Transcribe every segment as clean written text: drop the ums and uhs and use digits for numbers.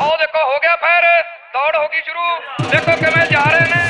ओ देखो हो गया फायर, दौड़ होगी शुरू, देखो किवें जा रहे हैं।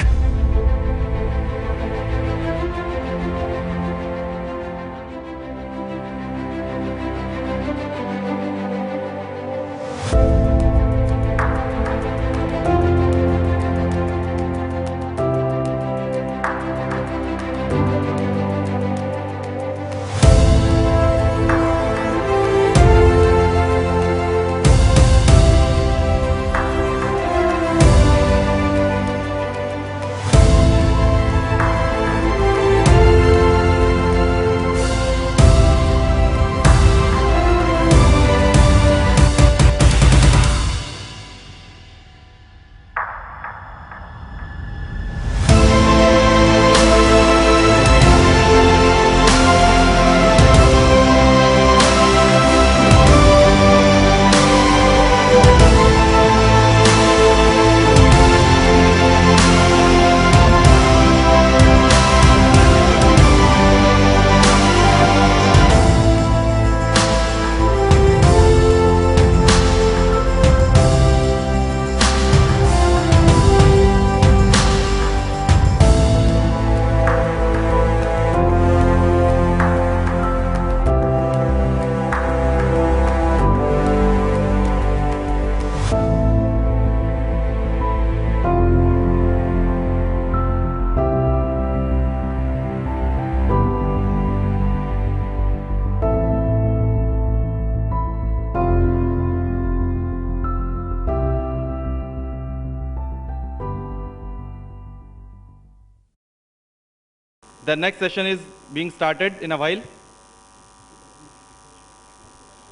The next session is being started in a while.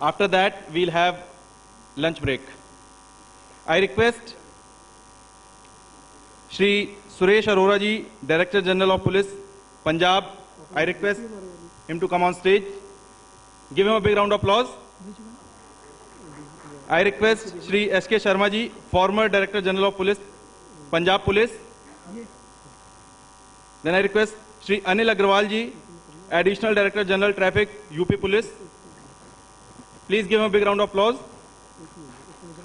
After that, we'll have lunch break. I request Shri Suresh Arora ji, Director General of Police, Punjab. I request him to come on stage. Give him a big round of applause. I request Shri S.K. Sharma ji, former Director General of Police, Punjab Police. Then I request Shri Anil Agrawal ji, Additional Director General Traffic, UP Police. Please give him a big round of applause.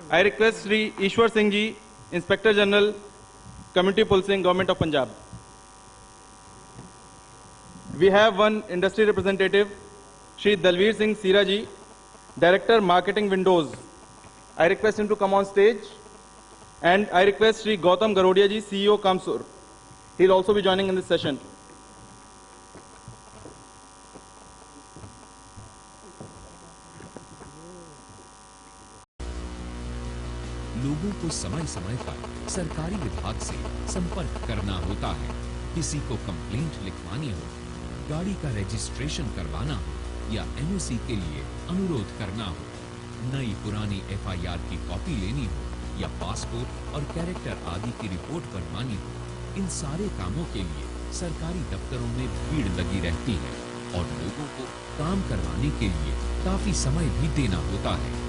I request Shri Ishwar Singh ji, Inspector General, Community Policing, Government of Punjab. We have one industry representative, Shri Dalveer Singh Sira ji, Director Marketing Windows. I request him to come on stage. And I request Shri Gautam Garodia ji, CEO Kamsur. He'll also be joining in this session. लोगों को समय समय पर सरकारी विभाग से संपर्क करना होता है। किसी को कंप्लेंट लिखवानी हो, गाड़ी का रजिस्ट्रेशन करवाना हो या एनओसी के लिए अनुरोध करना हो, नई पुरानी एफआईआर की कॉपी लेनी हो या पासपोर्ट और कैरेक्टर आदि की रिपोर्ट बनवानी हो, इन सारे कामों के लिए सरकारी दफ्तरों में भीड़ लगी रहती है और लोगों को काम करवाने के लिए काफी समय भी देना होता है।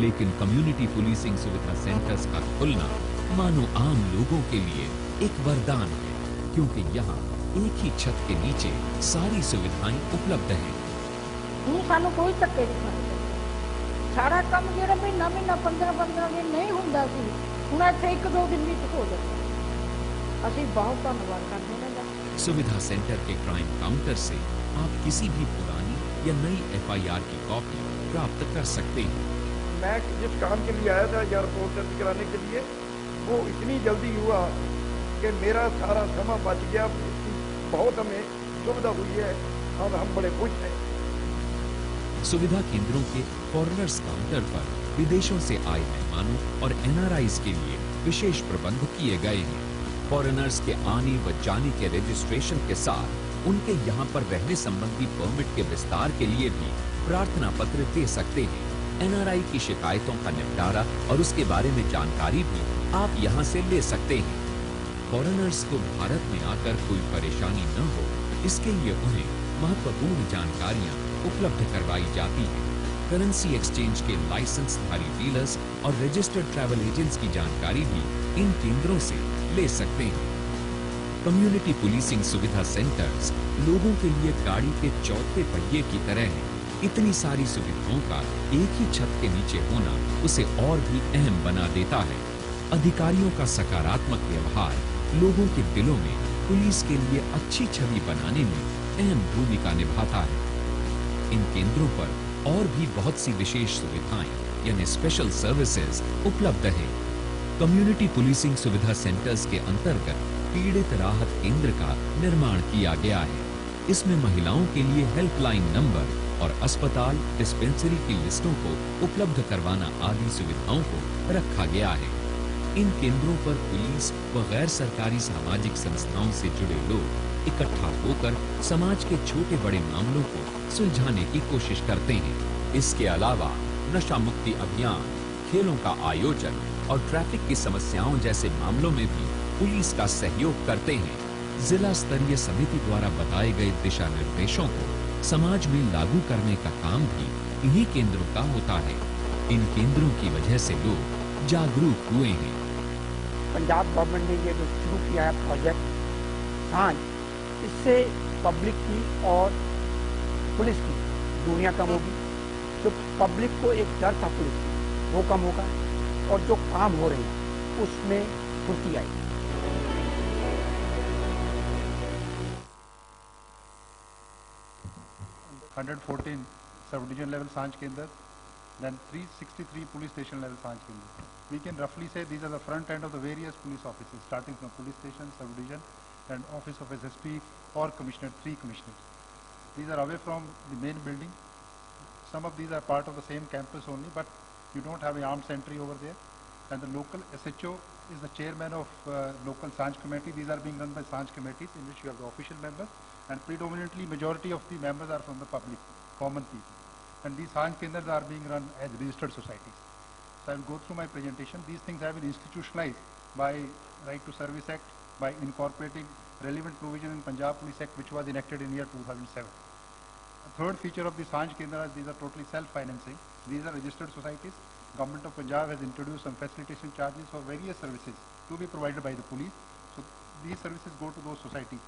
लेकिन कम्युनिटी पुलिसिंग सुविधा सेंटर्स का खुलना मानो आम लोगों के लिए एक वरदान है, क्योंकि यहाँ एक ही छत के नीचे सारी सुविधाएं उपलब्ध हैं। सानू कोई धक्के नहीं खाने, सारा काम जो महीना महीना 15-15 दिन नहीं होंदा सी, हुण इत्थे 1-2 दिन विच हो जाता। असीं बहुत धन्नवाद करते हैं। सुविधा सेंटर के क्राइम काउंटर से आप किसी भी पुरानी या नई एफआईआर की कॉपी प्राप्त कर सकते हैं। मैं जिस काम के लिए आया था या रिपोर्ट दर्ज कराने के लिए, वो इतनी जल्दी हुआ कि मेरा सारा समय बच गया। बहुत हमें सुविधा हुई है और हम बड़े खुश हैं। सुविधा केंद्रों के फॉरेनर्स काउंटर पर विदेशों से आए मेहमानों और एनआरआईज के लिए विशेष प्रबंध किए गए हैं। फॉरेनर्स के आने व जाने के रजिस्ट्रेशन के साथ उनके यहाँ पर रहने संबंधी परमिट के विस्तार के लिए भी प्रार्थना पत्र दे सकते हैं। एनआरआई की शिकायतों का निपटारा और उसके बारे में जानकारी भी आप यहाँ से ले सकते हैं। फॉरेनर्स को भारत में आकर कोई परेशानी न हो, इसके लिए उन्हें महत्वपूर्ण जानकारियाँ उपलब्ध करवाई जाती हैं। करेंसी एक्सचेंज के लाइसेंसधारी डीलर्स और रजिस्टर्ड ट्रैवल एजेंट्स की जानकारी भी इन केंद्रों से ले सकते हैं। कम्युनिटी पुलिसिंग सुविधा सेंटर्स लोगों के लिए गाड़ी के चौथे पहिए की तरह हैं। इतनी सारी सुविधाओं का एक ही छत के नीचे होना उसे और भी अहम बना देता है। अधिकारियों का सकारात्मक व्यवहार लोगों के दिलों में पुलिस के लिए अच्छी छवि बनाने में अहम भूमिका निभाता है। इन केंद्रों पर और भी बहुत सी विशेष सुविधाएं यानी स्पेशल सर्विसेज उपलब्ध है। कम्युनिटी पुलिसिंग सुविधा सेंटर्स के अंतर्गत पीड़ित राहत केंद्र का निर्माण किया गया है। इसमें महिलाओं के लिए हेल्पलाइन नंबर और अस्पताल डिस्पेंसरी की लिस्टों को उपलब्ध करवाना आदि सुविधाओं को रखा गया है। इन केंद्रों पर पुलिस व गैर सरकारी सामाजिक संस्थाओं से जुड़े लोग इकट्ठा होकर समाज के छोटे बड़े मामलों को सुलझाने की कोशिश करते हैं। इसके अलावा नशा मुक्ति अभियान, खेलों का आयोजन और ट्रैफिक की समस्याओं जैसे मामलों में भी पुलिस का सहयोग करते हैं। जिला स्तरीय समिति द्वारा बताए गए दिशा निर्देशों को समाज में लागू करने का काम भी इन्हीं केंद्रों का होता है। इन केंद्रों की वजह से लोग जागरूक हुए हैं। पंजाब गवर्नमेंट ने ये जो शुरू किया है प्रोजेक्ट सांझ, इससे पब्लिक की और पुलिस की दूरियां कम होगी। जो पब्लिक को एक डर था पुलिस की, वो कम होगा और जो काम हो रहे हैं उसमें फुर्ती आएगी। 114 subdivision level Sanj Kendra, then 363 police station level Sanj Kendra. We can roughly say these are the front end of the various police offices, starting from police station, sub-division, and office of SSP or commissioner, 3 commissioners. These are away from the main building. Some of these are part of the same campus only, but you don't have an armed sentry over there. And the local SHO is the chairman of local Sanj committee. These are being run by Sanj committees in which you have the official members, and predominantly majority of the members are from the public, common people. And these Sanj Kendras are being run as registered societies. So I will go through my presentation. These things have been institutionalized by Right to Service Act, by incorporating relevant provision in Punjab Police Act, which was enacted in year 2007. The third feature of the Sanj Kendras, these are totally self-financing. These are registered societies. Government of Punjab has introduced some facilitation charges for various services to be provided by the police. So these services go to those societies.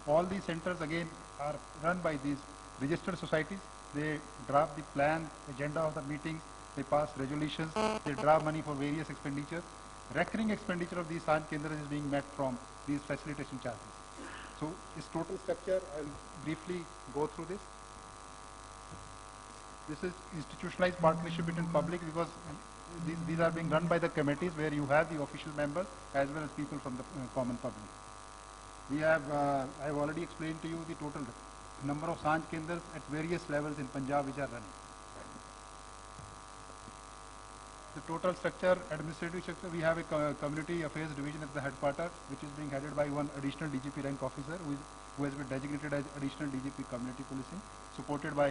All these centers again are run by these registered societies. They draft the plan, agenda of the meeting, they pass resolutions, they draw money for various expenditures. Recurring expenditure of these Sanj Kendras is being met from these facilitation charges. So this total structure, I will briefly go through this. This is institutionalized partnership between public, because these are being run by the committees where you have the official members as well as people from the common public. We have, I have already explained to you the total number of Sanj Kendras at various levels in Punjab which are running. The total structure, administrative structure, we have a community affairs division at the headquarters, which is being headed by one additional DGP rank officer who has been designated as additional DGP community policing, supported by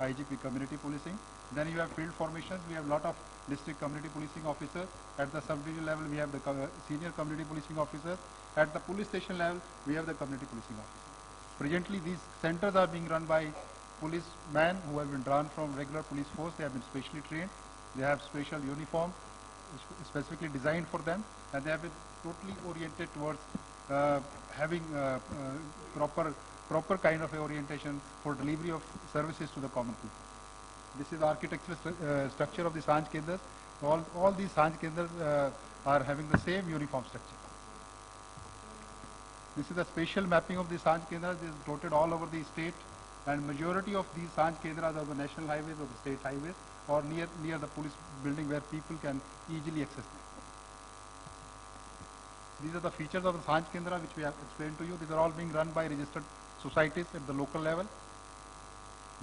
IGP community policing. Then you have field formations. We have a lot of district community policing officers. At the sub-division level, we have the senior community policing officers. At the police station level, we have the community policing officers. Presently, these centers are being run by policemen who have been drawn from regular police force. They have been specially trained. They have special uniform specifically designed for them, and they have been totally oriented towards having proper kind of orientation for delivery of services to the common people. This is the architectural structure of the Sanj Kendras. All these Sanj Kendras are having the same uniform structure. This is the spatial mapping of the Sanj Kendras. It is dotted all over the state, and majority of these Sanj Kendras are the national highways or the state highways, or near the police building where people can easily access them. These are the features of the Sanj Kendra which we have explained to you. These are all being run by registered societies at the local level.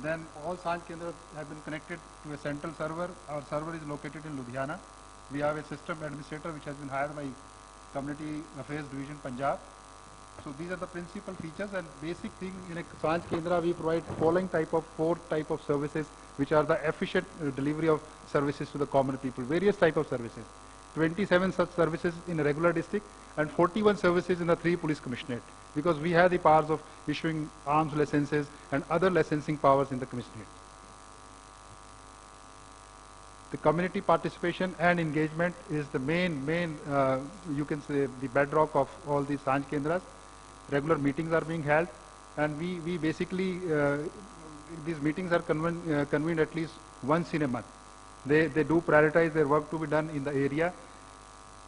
Then all Sanj Kendras have been connected to a central server. Our server is located in Ludhiana. We have a system administrator which has been hired by Community Affairs Division Punjab. So these are the principal features, and basic thing in a Sanj Kendra we provide following four type of services which are the efficient delivery of services to the common people. Various type of services. 27 such services in a regular district and 41 services in the 3 police commissionerate, because we have the powers of issuing arms licenses and other licensing powers in the commissionerate. The community participation and engagement is the main you can say the bedrock of all these Sanj Kendras. Regular meetings are being held, and we basically these meetings are convened at least once in a month. They do prioritize their work to be done in the area.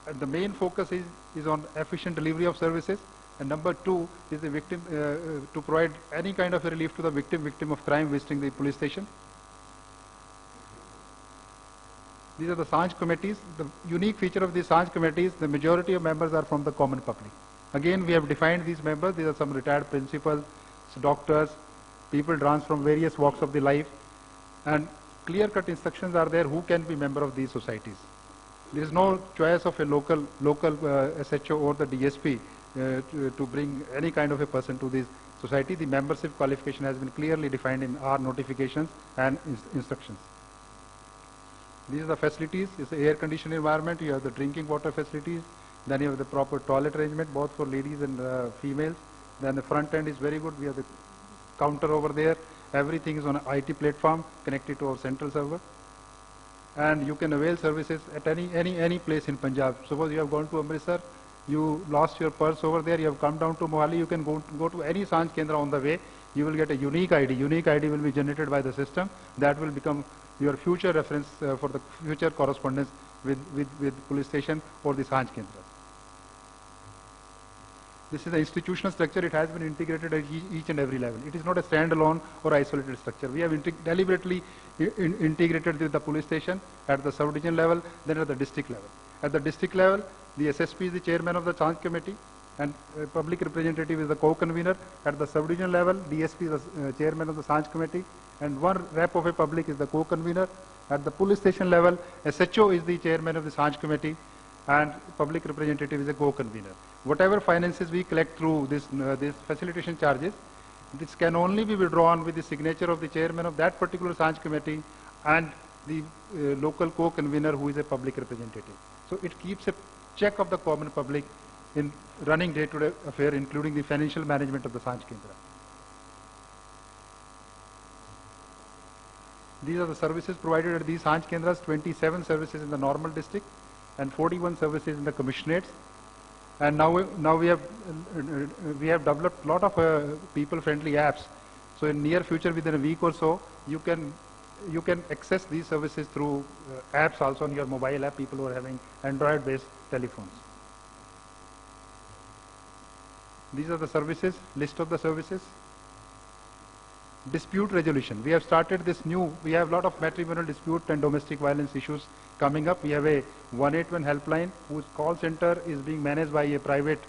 And the main focus is on efficient delivery of services. And number two is the victim, to provide any kind of a relief to the victim of crime visiting the police station. These are the Sanj committees. The unique feature of these Sanj committees, the majority of members are from the common public. Again, we have defined these members. These are some retired principals, doctors, people drawn from various walks of the life. And clear-cut instructions are there who can be member of these societies. There is no choice of a local SHO or the DSP to bring any kind of a person to this society. The membership qualification has been clearly defined in our notifications and instructions. These are the facilities. It's an air-conditioned environment. You have the drinking water facilities. Then you have the proper toilet arrangement, both for ladies and females. Then the front end is very good. We have the counter over there. Everything is on an IT platform connected to our central server. And you can avail services at any place in Punjab. Suppose you have gone to Amritsar, you lost your purse over there, you have come down to Mohali, you can go to any Sanj Kendra on the way. You will get a unique ID. Unique ID will be generated by the system. That will become your future reference for the future correspondence with police station or the Sanj Kendra. This is the institutional structure. It has been integrated at each and every level. It is not a standalone or isolated structure. We have deliberately integrated with the police station at the sub-division level, then at the district level. At the district level, the SSP is the chairman of the Sanj committee and public representative is the co-convener. At the sub-division level, DSP is the chairman of the Sanj committee and one rep of a public is the co-convener. At the police station level, SHO is the chairman of the Sanj committee and public representative is a co-convener. Whatever finances we collect through this facilitation charges, this can only be withdrawn with the signature of the chairman of that particular Sanj committee and the local co-convener who is a public representative. So it keeps a check of the common public in running day-to-day affair, including the financial management of the Sanj Kendra. These are the services provided at these Sanj Kendras, 27 services in the normal district and 41 services in the commissionates. And now we have developed a lot of people-friendly apps. So in near future, within a week or so, you can access these services through apps also on your mobile app. People who are having Android-based telephones. These are the services, list of the services. Dispute resolution. We have started this new. We have a lot of matrimonial dispute and domestic violence issues coming up. We have a 181 helpline whose call center is being managed by a private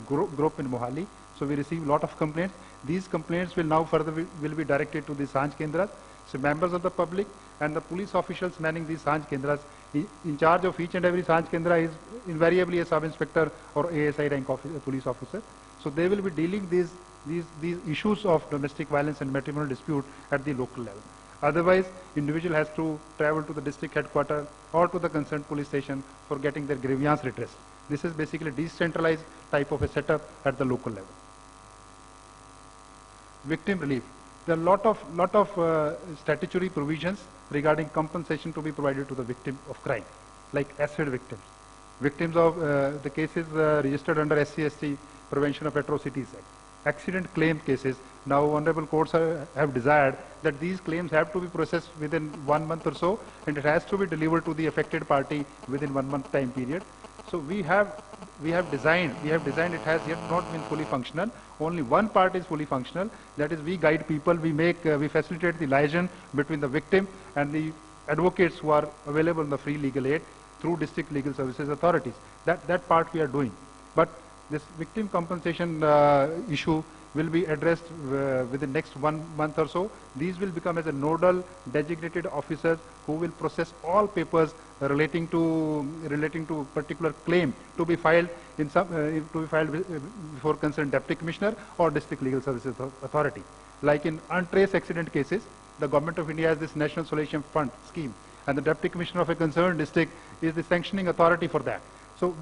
group in Mohali. So we receive a lot of complaints. These complaints will now further will be directed to the Sanj Kendras. So members of the public and the police officials manning these Sanj Kendras, in charge of each and every Sanj Kendra is invariably a sub-inspector or ASI rank police officer. So they will be dealing these issues of domestic violence and matrimonial dispute at the local level. Otherwise, individual has to travel to the district headquarters or to the concerned police station for getting their grievance redressed. This is basically decentralized type of a setup at the local level. Victim relief. There are lot of statutory provisions regarding compensation to be provided to the victim of crime, like acid victims. Victims of the cases registered under SC/ST Prevention of Atrocities Act. Accident claim cases, now honorable courts have desired that these claims have to be processed within 1 month or so, and it has to be delivered to the affected party within 1 month time period. So we have designed, it has yet not been fully functional. Only one part is fully functional. That is, we guide people, we facilitate the liaison between the victim and the advocates who are available in the free legal aid through district legal services authorities. That part we are doing. But this victim compensation issue will be addressed within next 1 month or so. These will become as a nodal designated officers who will process all papers relating to particular claim to be filed before concerned deputy commissioner or district legal services authority. Like in untraced accident cases, the government of India has this National Solution Fund scheme, and the deputy commissioner of a concerned district is the sanctioning authority for that. So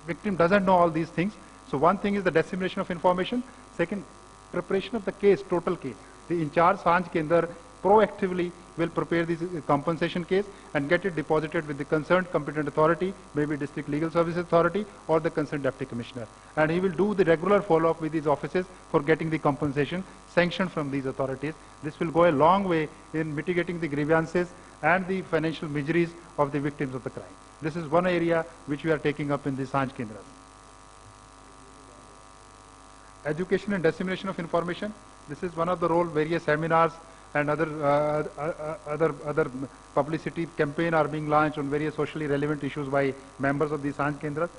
victim doesn't know all these things. So one thing is the dissemination of information. Second, preparation of the case, total case. The in charge Sanj Kendra proactively will prepare this compensation case and get it deposited with the concerned competent authority, maybe District Legal Services Authority or the concerned Deputy Commissioner. And he will do the regular follow-up with these offices for getting the compensation sanctioned from these authorities. This will go a long way in mitigating the grievances and the financial miseries of the victims of the crime. This is one area which we are taking up in the Sanj Kendras. Education and dissemination of information. This is one of the role. Various seminars and other publicity campaign are being launched on various socially relevant issues by members of the Sanj Kendras.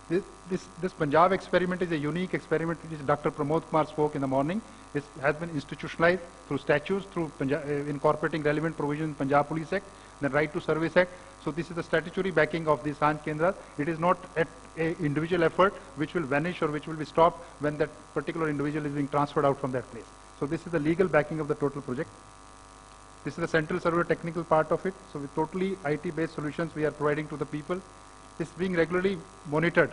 This Punjab experiment is a unique experiment which Dr. Pramod Kumar spoke in the morning. It has been institutionalized through statutes, through incorporating relevant provisions in Punjab Police Act, the Right to Service Act. So this is the statutory backing of the Sanj Kendras. It is not an individual effort which will vanish or which will be stopped when that particular individual is being transferred out from that place. So this is the legal backing of the total project. This is the central server technical part of it. So with totally IT-based solutions we are providing to the people. It's being regularly monitored.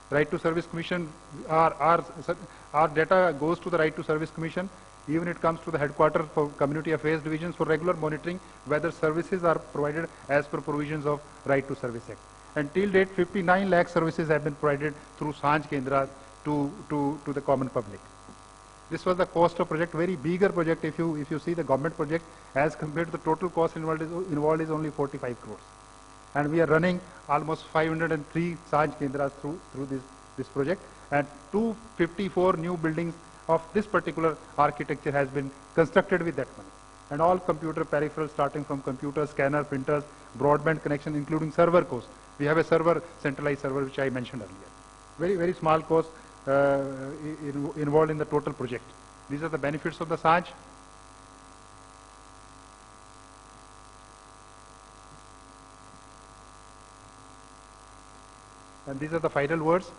Right to Service Commission, our data goes to the Right to Service Commission. Even it comes to the headquarters for Community Affairs Divisions for regular monitoring whether services are provided as per provisions of Right to Service Act. And till date, 59 lakh services have been provided through Sanj Kendras to the common public. This was the cost of project, very bigger project. If you see the government project, as compared to the total cost involved is only 45 crores. And we are running almost 503 Sanj Kendras through this project, and 254 new buildings of this particular architecture has been constructed with that money. And all computer peripherals, starting from computers, scanner, printers, broadband connection, including server cost. We have a server, centralized server, which I mentioned earlier. Very, very small cost involved in the total project. These are the benefits of the Sanj. And these are the final words.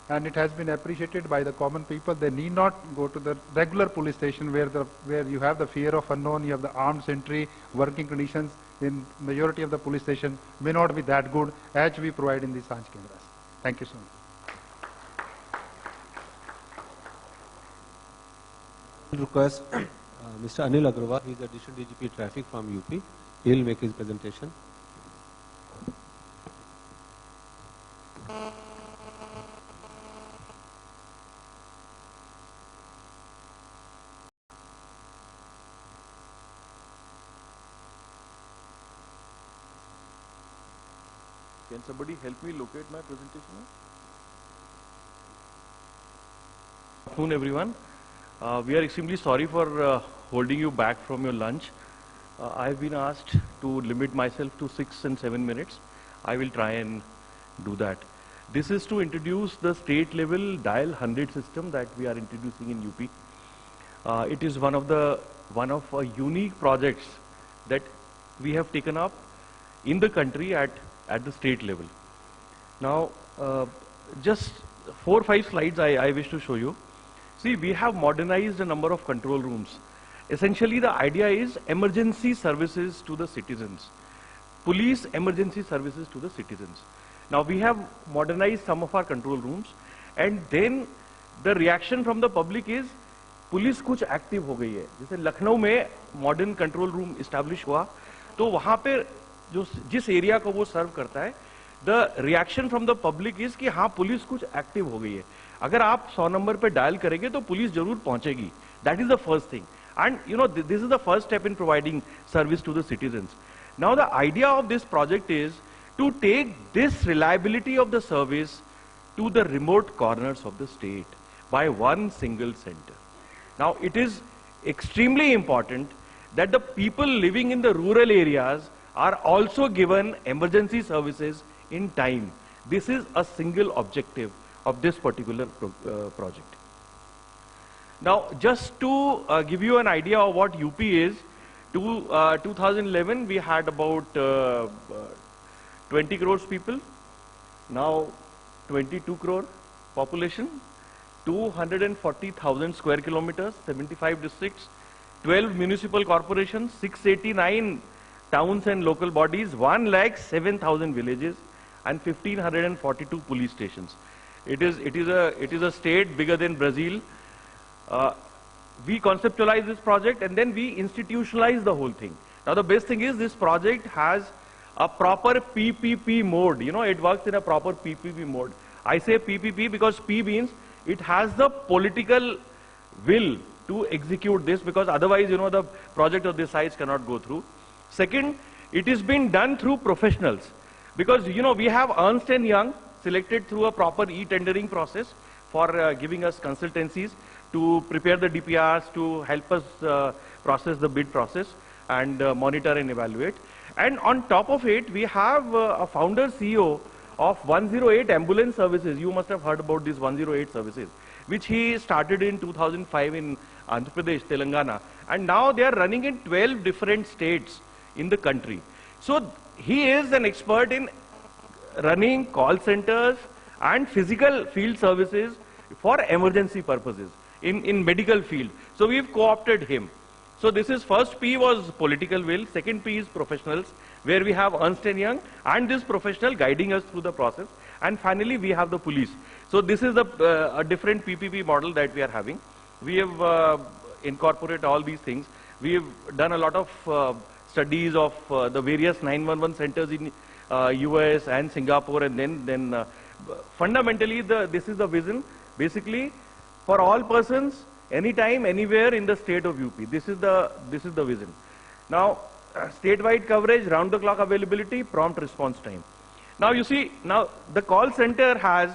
And it has been appreciated by the common people. They need not go to the regular police station where you have the fear of unknown, you have the armed sentry, working conditions in majority of the police station may not be that good as we provide in the Sanj Kendras. Thank you so much. Request Mr. Anil Agrawal, he is the Additional DGP Traffic from UP. He will make his presentation. Can somebody help me locate my presentation? Good afternoon, everyone. We are extremely sorry for holding you back from your lunch. I have been asked to limit myself to 6 and 7 minutes. I will try and do that. This is to introduce the state level dial 100 system that we are introducing in UP. It is one of unique projects that we have taken up in the country at the state level. Now, just 4 or 5 slides I wish to show you. See, we have modernized a number of control rooms. Essentially, the idea is emergency services to the citizens. Police emergency services to the citizens. Now, we have modernized some of our control rooms, and then the reaction from the public is, police कुछ active हो गई है. जैसे लखनऊ में modern control room establish हुआ, तो वहां पे जिस एरिया को वो सर्व करता है, the reaction from the public is कि हाँ पुलिस कुछ एक्टिव हो गई है. अगर आप 100 नंबर पे डायल करेंगे तो पुलिस जरूर पहुंचेगी. That is the first thing. And you know this is the first step in providing service to the citizens. Now the idea of this project is to take this reliability of the service to the remote corners of the state by one single centre. Now it is extremely important that the people living in the rural areas are also given emergency services in time. This is a single objective of this particular project. Now, just to give you an idea of what UP is, 2011 we had about 20 crores people. Now 22 crore population, 240,000 square kilometers, 75 districts, 12 municipal corporations, 689 towns and local bodies, 107,000 villages, and 1,542 police stations. It is a state bigger than Brazil. we conceptualize this project and then we institutionalize the whole thing. Now the best thing is this project has a proper PPP mode. You know, it works in a proper PPP mode. I say PPP because P means it has the political will to execute this, because otherwise, you know, the project of this size cannot go through. Second, it is being done through professionals, because, you know, we have Ernst & Young selected through a proper e-tendering process for giving us consultancies to prepare the DPRs, to help us process the bid process and monitor and evaluate. And on top of it, we have a founder CEO of 108 ambulance services. You must have heard about these 108 services, which he started in 2005 in Andhra Pradesh, Telangana. And now they are running in 12 different states in the country. So he is an expert in running call centers and physical field services for emergency purposes in medical field. So we've co-opted him. So this is, first P was political will, second P is professionals, where we have Ernst & Young and this professional guiding us through the process, and finally we have the police. So this is a different PPP model that we are having. We have incorporated all these things. We have done a lot of studies of the various 911 centers in US and Singapore, and then fundamentally this is the vision, basically for all persons, anytime, anywhere in the state of UP. This is the vision. Now, statewide coverage, round-the-clock availability, prompt response time. Now you see, now the call center has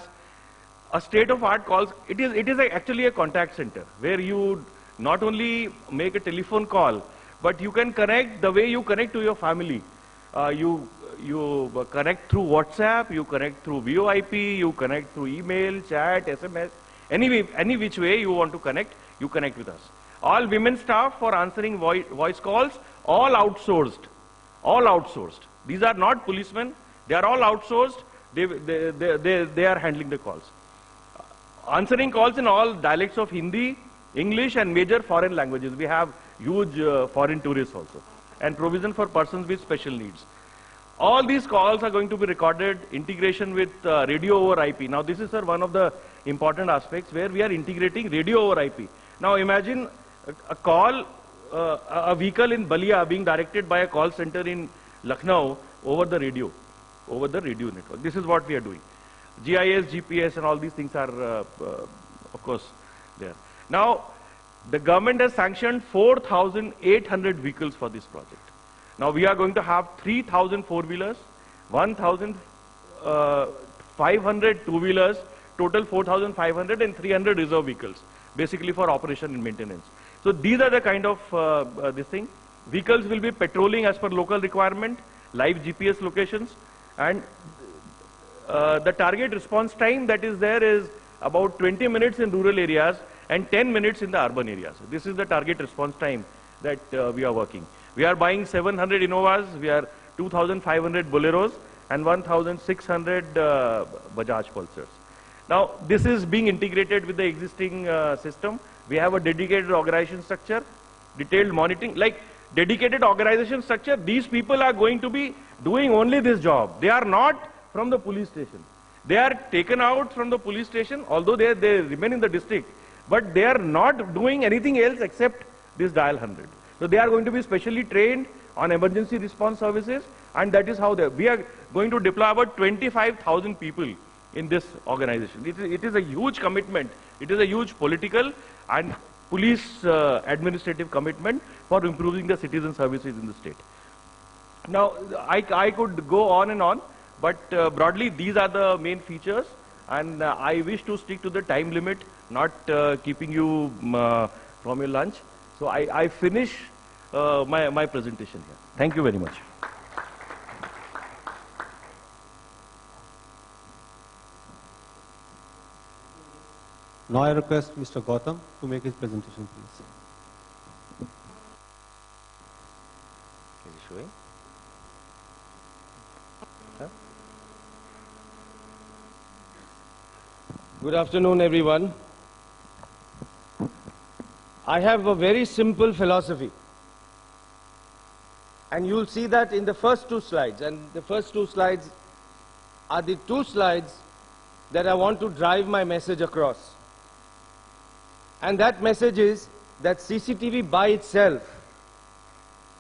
a state-of-art calls. It is actually a contact center where you not only make a telephone call, but you can connect the way you connect to your family. You connect through WhatsApp, you connect through VoIP, you connect through email, chat, SMS, any which way you want to connect, you connect with us. All women staff for answering voice calls, all outsourced. All outsourced. These are not policemen. They are all outsourced. They are handling the calls. Answering calls in all dialects of Hindi, English and major foreign languages. We have huge foreign tourists also. And provision for persons with special needs. All these calls are going to be recorded, integration with radio over IP. Now this is, sir, one of the important aspects where we are integrating radio over IP. Now imagine a call, a vehicle in Balia being directed by a call center in Lucknow over the radio network. This is what we are doing. GIS, GPS and all these things are, of course, there. Now, the government has sanctioned 4,800 vehicles for this project. Now we are going to have 3,000 four-wheelers, 1,500 two-wheelers, total 4,500 and 300 reserve vehicles, basically for operation and maintenance. So these are the kind of this thing. Vehicles will be patrolling as per local requirement, live GPS locations, and the target response time that is there is about 20 minutes in rural areas and 10 minutes in the urban areas. This is the target response time that we are working. We are buying 700 Innovas, we are 2,500 Boleros and 1,600 Bajaj Pulsars. Now this is being integrated with the existing system. We have a dedicated organization structure, detailed monitoring, like dedicated organization structure. These people are going to be doing only this job. They are not from the police station. They are taken out from the police station, although they remain in the district, but they are not doing anything else except this dial 100. So they are going to be specially trained on emergency response services, and that is how we are going to deploy about 25,000 people in this organization. It is a huge commitment. It is a huge political and police administrative commitment for improving the citizen services in the state. Now, I could go on and on, but broadly these are the main features, and I wish to stick to the time limit, not keeping you from your lunch. So I finish my presentation here. Thank you very much. Now I request Mr. Gautam to make his presentation, please. Is it showing? Huh? Good afternoon, everyone. I have a very simple philosophy. And you'll see that in the first two slides. And the first two slides are the two slides that I want to drive my message across. And that message is that CCTV by itself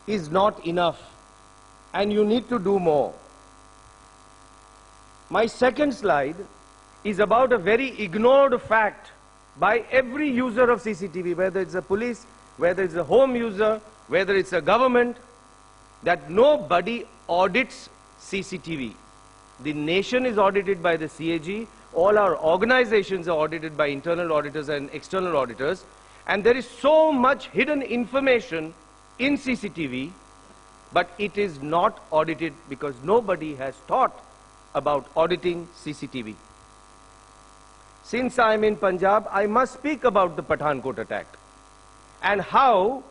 is not enough and you need to do more. My second slide is about a very ignored fact by every user of CCTV, whether it's a police, whether it's a home user, whether it's a government, that nobody audits CCTV. The nation is audited by the CAG, all our organizations are audited by internal auditors and external auditors, and there is so much hidden information in CCTV, but it is not audited because nobody has thought about auditing CCTV. Since I am in Punjab, I must speak about the Pathankot attack and how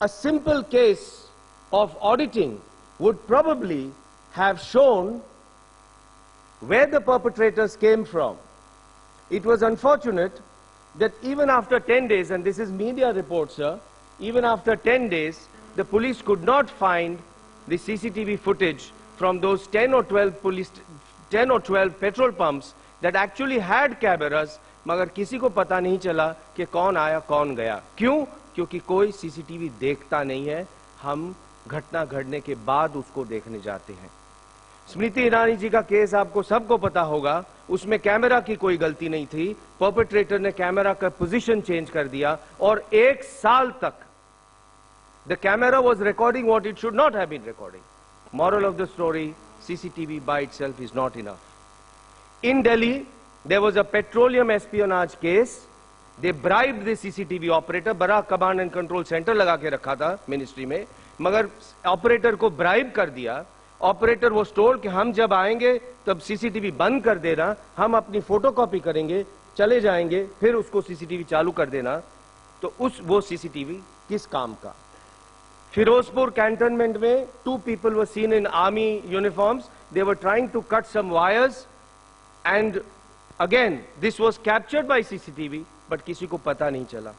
a simple case of auditing would probably have shown where the perpetrators came from. It was unfortunate that even after 10 days, and this is media reports, sir, even after 10 days, the police could not find the CCTV footage from those 10 or 12 petrol pumps that actually had cameras, मगर किसी को पता नहीं चला कि कौन आया कौन गया. क्यों? क्योंकि कोई CCTV देखता नहीं है. हम घटना घटने के बाद उसको देखने जाते हैं. स्मृति ईरानी जी का केस आपको सबको पता होगा. उसमें कैमरा की कोई गलती नहीं थी. परपेट्रेटर ने कैमरा का पोजीशन चेंज कर दिया और 1 साल तक the camera was recording what it should not have been recording. Moral of the story, CCTV by itself is not enough. In Delhi, there was a petroleum espionage case. They bribed the CCTV operator. बड़ा command and control centre लगा के रखा था ministry में, मगर operator को bribe कर दिया. ऑपरेटर वो टोल्ड कि हम जब आएंगे तब CCTV बंद कर देना, हम अपनी फोटोकॉपी करेंगे, चले जाएंगे, फिर उसको CCTV चालू कर देना. तो वो CCTV किस काम का? Firozpur cantonment में 2 people were seen in army uniforms. They were trying to cut some wires, and again this was captured by CCTV, but किसी को पता नहीं चला.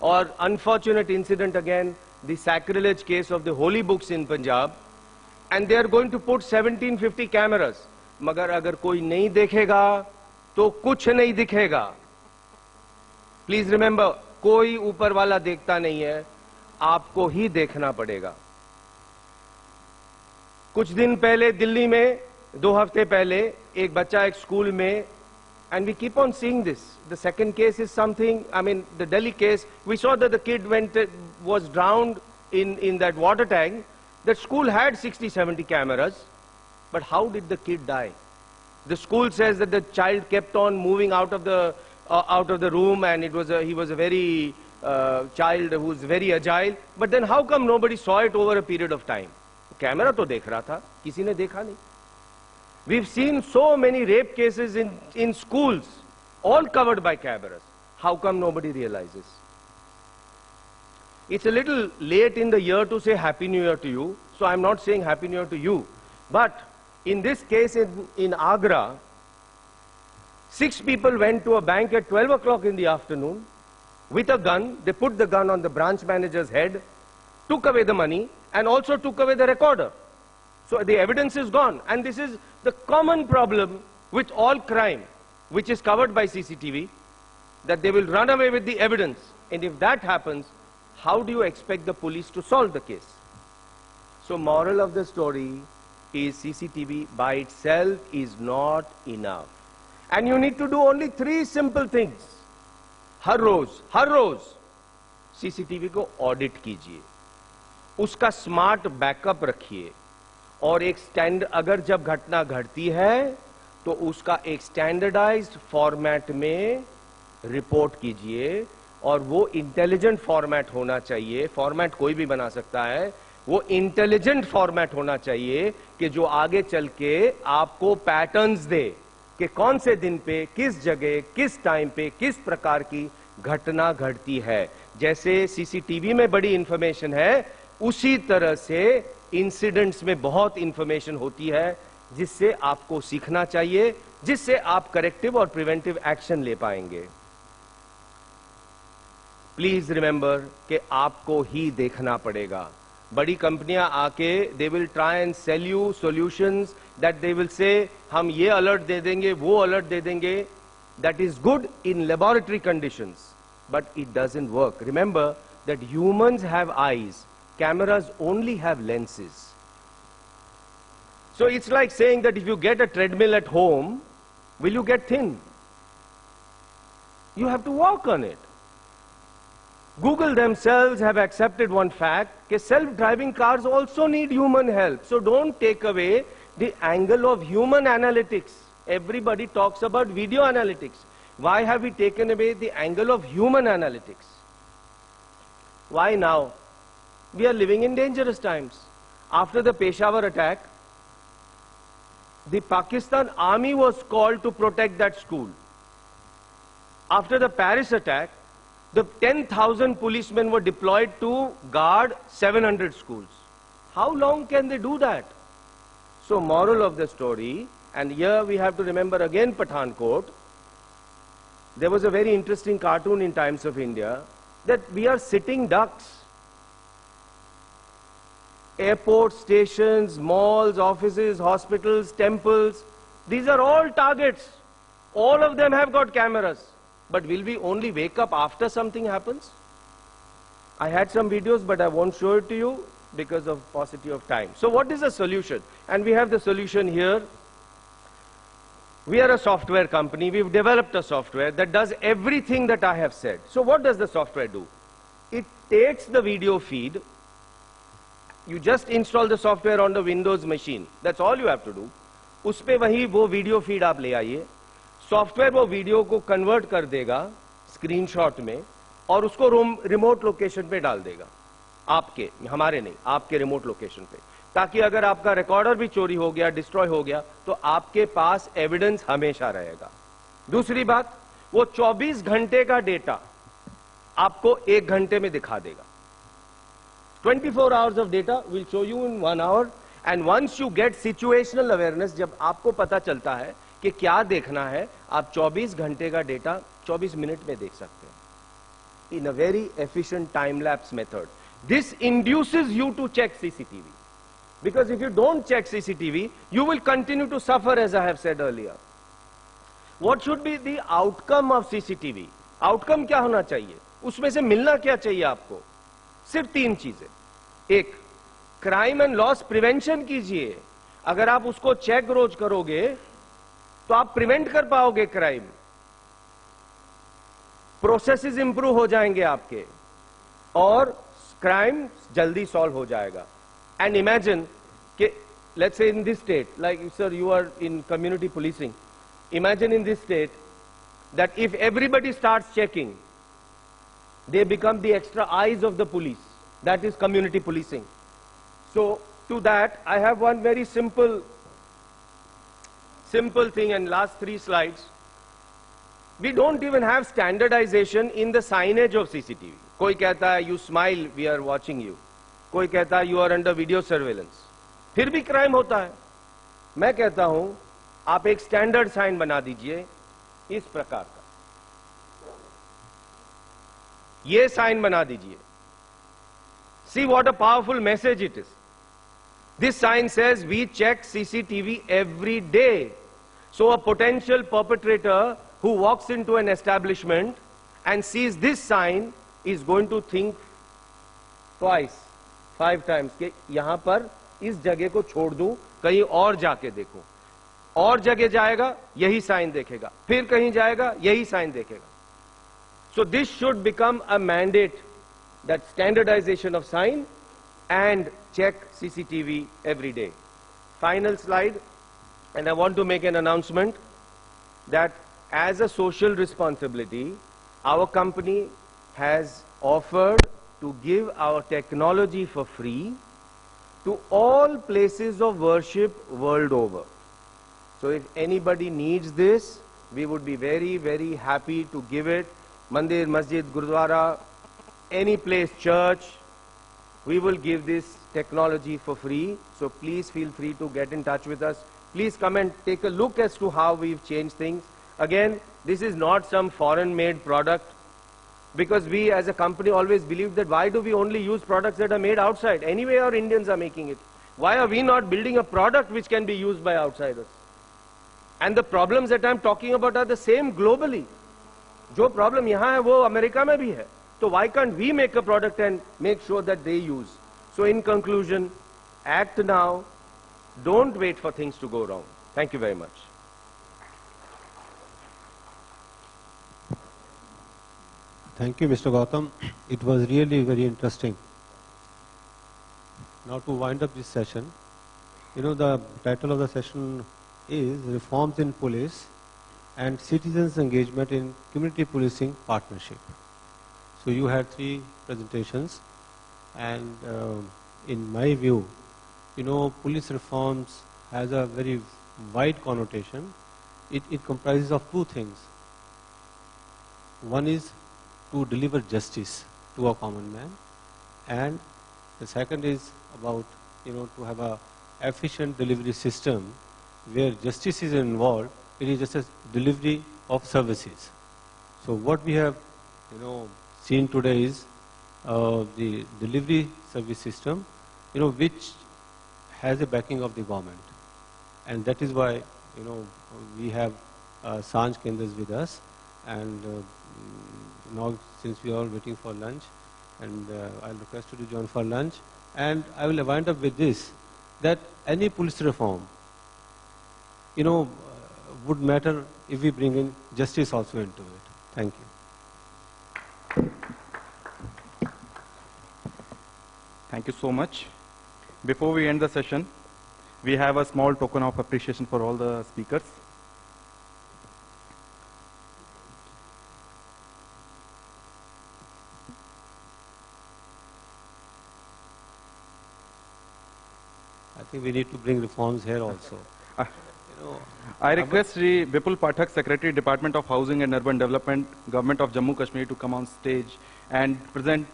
और unfortunate incident again, the sacrilege case of the holy books in Punjab, and they are going to put 1750 cameras. मगर अगर कोई नहीं देखेगा तो कुछ नहीं दिखेगा. Please remember, कोई ऊपर वाला देखता नहीं है, आपको ही देखना पड़ेगा. कुछ दिन पहले दिल्ली में, 2 हफ्ते पहले, एक बच्चा एक स्कूल में, and we keep on seeing this. The second case is something, I mean the Delhi case, we saw that the kid was drowned in that water tank. That school had 60-70 cameras, but how did the kid die? The school says that the child kept on moving out of the room, and he was a very child who was very agile. But then how come nobody saw it over a period of time? Camera तो देख रहा था, किसी ने देखा नहीं. We've seen so many rape cases in schools, all covered by cameras. How come nobody realizes? It's a little late in the year to say Happy New Year to you, so I'm not saying Happy New Year to you. But in this case in Agra, 6 people went to a bank at 12 o'clock in the afternoon with a gun. They put the gun on the branch manager's head, took away the money, and also took away the recorder. So the evidence is gone. And this is the common problem with all crime, which is covered by CCTV, that they will run away with the evidence. And if that happens, how do you expect the police to solve the case? So moral of the story is CCTV by itself is not enough. And you need to do only 3 simple things. Her rose CCTV को audit कीजिए, उसका smart backup रखिए, और अगर जब घटना घटती है तो उसका एक स्टैंडर्डाइज्ड फॉर्मेट में रिपोर्ट कीजिए. और वो इंटेलिजेंट फॉर्मेट होना चाहिए. फॉर्मेट कोई भी बना सकता है, वो इंटेलिजेंट फॉर्मेट होना चाहिए कि जो आगे चल के आपको पैटर्न्स दे कि कौन से दिन पे, किस जगह, किस टाइम पे, किस प्रकार की घटना घटती है. जैसे CCTV में बड़ी इंफॉर्मेशन है, उसी तरह से इंसिडेंट्स में बहुत इंफॉर्मेशन होती है, जिससे आपको सीखना चाहिए, जिससे आप करेक्टिव और प्रिवेंटिव एक्शन ले पाएंगे. प्लीज रिमेंबर कि आपको ही देखना पड़ेगा. बड़ी कंपनियां आके they will try and sell you solutions that they will say हम ये अलर्ट दे देंगे, वो अलर्ट दे देंगे. That is good in laboratory conditions, but it doesn't work. Remember that humans have eyes, cameras only have lenses. So it's like saying that if you get a treadmill at home, will you get thin? You have to walk on it. Google themselves have accepted one fact, that self-driving cars also need human help. So don't take away the angle of human analytics. Everybody talks about video analytics. Why have we taken away the angle of human analytics? Why now? We are living in dangerous times. After the Peshawar attack, the Pakistan army was called to protect that school. After the Paris attack, the 10,000 policemen were deployed to guard 700 schools. How long can they do that? So, moral of the story, and here we have to remember again Pathankot. There was a very interesting cartoon in Times of India that we are sitting ducks. Airports, stations, malls, offices, hospitals, temples, these are all targets. All of them have got cameras. But will we only wake up after something happens? I had some videos, but I won't show it to you because of paucity of time. So what is the solution? And we have the solution here. We are a software company. We've developed a software that does everything that I have said. So what does the software do? It takes the video feed. You just install the software on the Windows machine. That's all you have to do. उसपे वही वो video feed आप ले आइए. Software वो video को convert कर देगा स्क्रीनशॉट में और उसको रिमोट लोकेशन पे डाल देगा. आपके, हमारे नहीं, आपके रिमोट लोकेशन पे, ताकि अगर आपका रिकॉर्डर भी चोरी हो गया, डिस्ट्रॉय हो गया, तो आपके पास एविडेंस हमेशा रहेगा. दूसरी बात, वो 24 घंटे का डेटा आपको 1 घंटे में दिखा देगा. 24 hours of data will show you in 1 hour, and once you get situational awareness, जब आपको पता चलता है कि क्या देखना है, आप 24 घंटे का डेटा 24 मिनट में देख सकते हैं. In a very efficient time-lapse method. This induces you to check CCTV. Because if you don't check CCTV, you will continue to suffer, as I have said earlier. What should be the outcome of CCTV? Outcome क्या होना चाहिए? उसमें से मिलना क्या चाहिए आपको? सिर्फ 3 चीजें. एक, क्राइम एंड लॉस प्रिवेंशन कीजिए. अगर आप उसको चेक रोज करोगे तो आप प्रिवेंट कर पाओगे क्राइम. प्रोसेसेस इंप्रूव हो जाएंगे आपके और क्राइम जल्दी सॉल्व हो जाएगा. एंड इमेजिन कि let's say in this state, like sir you are in community policing, imagine in this state that if everybody starts checking, they become the extra eyes of the police. That is community policing. So to that I have one very simple thing, and last 3 slides. We don't even have standardization in the signage of CCTV. कोई कहता है you smile, we are watching you. कोई कहता है you are under video surveillance. फिर भी crime होता है. मैं कहता हूं आप एक स्टैंडर्ड साइन बना दीजिए इस प्रकार का. ये साइन बना दीजिए. See what a powerful message it is. This sign says we check CCTV every day. So a potential perpetrator who walks into an establishment and sees this sign is going to think twice, 5 times कि यहां पर इस जगह को छोड़ दूं, कहीं और जाके देखूं. और जगह जाएगा यही साइन देखेगा, फिर कहीं जाएगा यही साइन देखेगा. So this should become a mandate, that standardization of sign and check CCTV every day. Final slide, and I want to make an announcement that as a social responsibility, our company has offered to give our technology for free to all places of worship world over. So if anybody needs this, we would be very, very happy to give it. Mandir, Masjid, Gurudwara, any place, church, we will give this technology for free. So please feel free to get in touch with us. Please come and take a look as to how we've changed things. Again, this is not some foreign-made product, because we as a company always believe that why do we only use products that are made outside? Anyway, our Indians are making it. Why are we not building a product which can be used by outsiders? And the problems that I'm talking about are the same globally. जो problem यहां है वो America में भी है. तो why can't we make a product and make sure that they use? So in conclusion, act now. Don't wait for things to go wrong. Thank you very much. Thank you, Mr. Gautam. It was really very interesting. Now to wind up this session, you know, the title of the session is Reforms in Police and Citizens' Engagement in Community Policing Partnership. So you had 3 presentations, and in my view, you know, police reforms has a very wide connotation. It comprises of 2 things. One is to deliver justice to a common man, and the second is about, you know, to have a efficient delivery system where justice is involved. It is just a delivery of services. So what we have, you know, seen today is the delivery service system, you know, which has a backing of the government, and that is why, you know, we have Sanj Kendras with us, and now since we are all waiting for lunch, and I'll request you to join for lunch, and I will wind up with this, that any police reform, you know, would matter if we bring in justice also into it. Thank you. Thank you so much. Before we end the session, we have a small token of appreciation for all the speakers. I think we need to bring reforms here also. I request Sri Vipul Pathak, Secretary, Department of Housing and Urban Development, Government of Jammu Kashmir, to come on stage and present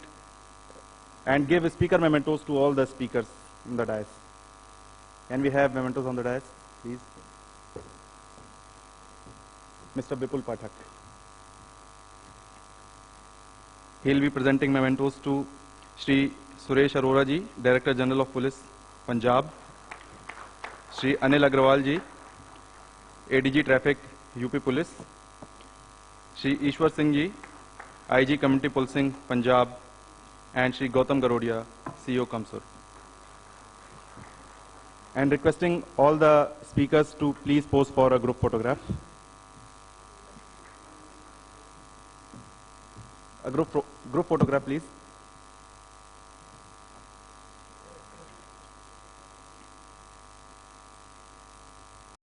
and give speaker mementos to all the speakers in the dais. Can we have mementos on the dais, please? Mr. Vipul Pathak. He'll be presenting mementos to Sri Suresh Arora ji, Director General of Police, Punjab. Sri Anil Agrawal ji, ADG Traffic, UP Police. Sri Ishwar Singh ji, IG Community Policing, Punjab. And Sri Gautam Garodia, CEO Kamsur. And requesting all the speakers to please pose for a group photograph. A group photograph, please.